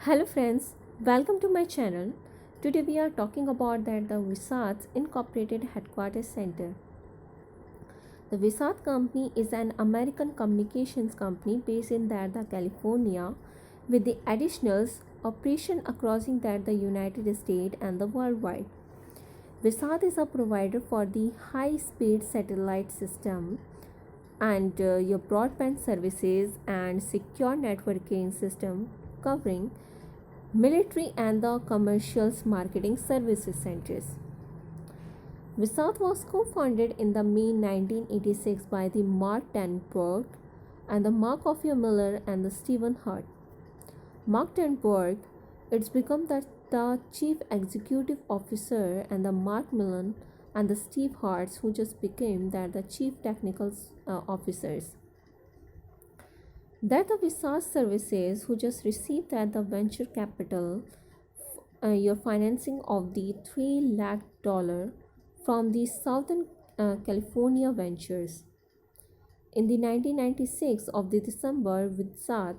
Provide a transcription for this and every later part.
Hello friends, welcome to my channel. Today we are talking about the Visat Incorporated Headquarters Center. The Visat Company is an American communications company based in California with the additional operation across the United States and the worldwide. Visat is a provider for the high-speed satellite system and your broadband services and secure networking system covering military and the commercials marketing services centers. Visat was co-founded in the May 1986 by the Mark Tannenberg and the Mark Ophir Miller and the Stephen Hart. Mark Tannenberg, it's become the chief executive officer, and the Mark Millen and the Steve Harts who just became the chief technical officers. That the Visas Services who just received the venture capital, your financing of the $3 lakh from the Southern California Ventures. In the 1996 of the December, Visat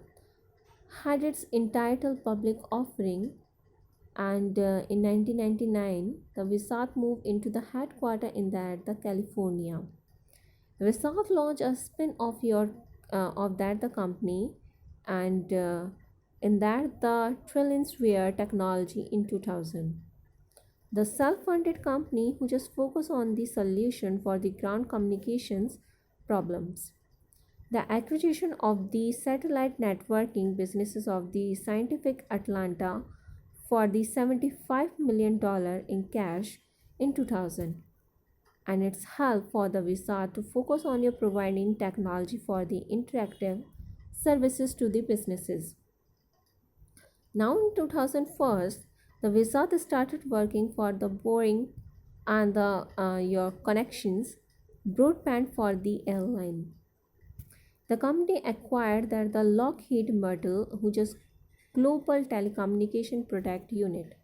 had its entitled public offering, and in 1999 the Visat moved into the headquarters in the California. Visat launched a spin-off year of the company, and in that the Trillionsware technology in 2000. The self-funded company who just focus on the solution for the ground communications problems. The acquisition of the satellite networking businesses of the Scientific Atlanta for the $75 million in cash in 2000, and its help for the Visa to focus on your providing technology for the interactive services to the businesses. Now in 2001, the Visa started working for the Boeing and the your connections broadband for the airline. The company acquired the Lockheed Martin, who just global telecommunication product unit.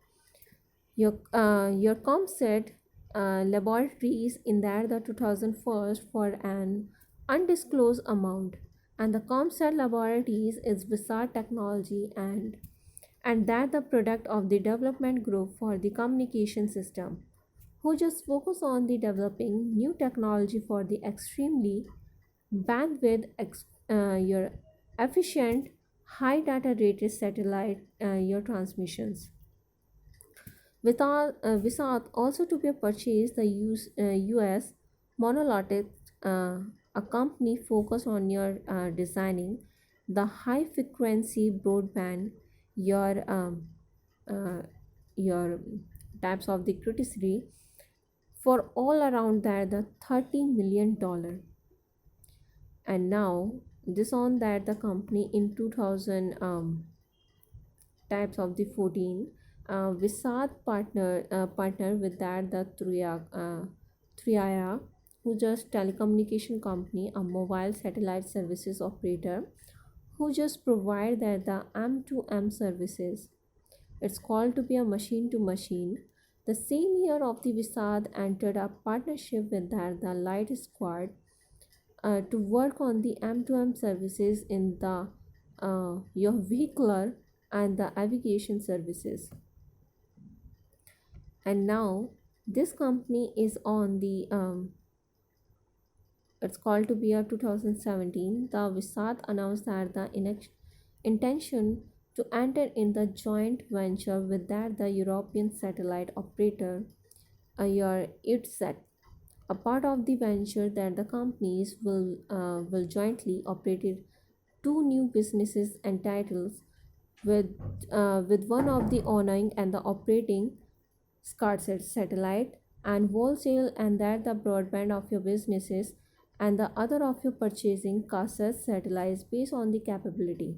Your ComSat laboratories in the 2001 for an undisclosed amount, and the ComSat laboratories is Visar Technology, and that the product of the development group for the communication system, who just focus on the developing new technology for the extremely bandwidth your efficient high data rated satellite your transmissions. Without also to be purchased the US Monolithic, a company focused on your designing the high frequency broadband, your uh, your types of the criticity for all around that the $30 million. And now this on that the company in 2000 types of the 14 Visat partner with that the Triaya, who just telecommunication company, a mobile satellite services operator who just provide that the M2M services. It's called to be a machine to machine. The same year of the Visad entered a partnership with that the Light Squad to work on the M2M services in the your vehicular and the aviation services. And now this company is on the it's called to be a 2017. The Visat announced that the intention to enter in the joint venture with that the European satellite operator, your ITSAT. A part of the venture that the companies will jointly operate two new businesses and titles, with one of the owning and the operating ScarSat satellite and wholesale, and that the broadband of your businesses, and the other of your purchasing cassette satellites based on the capability.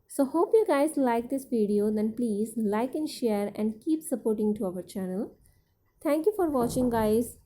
So hope you guys like this video, then please like and share and keep supporting to our channel. Thank you for watching guys.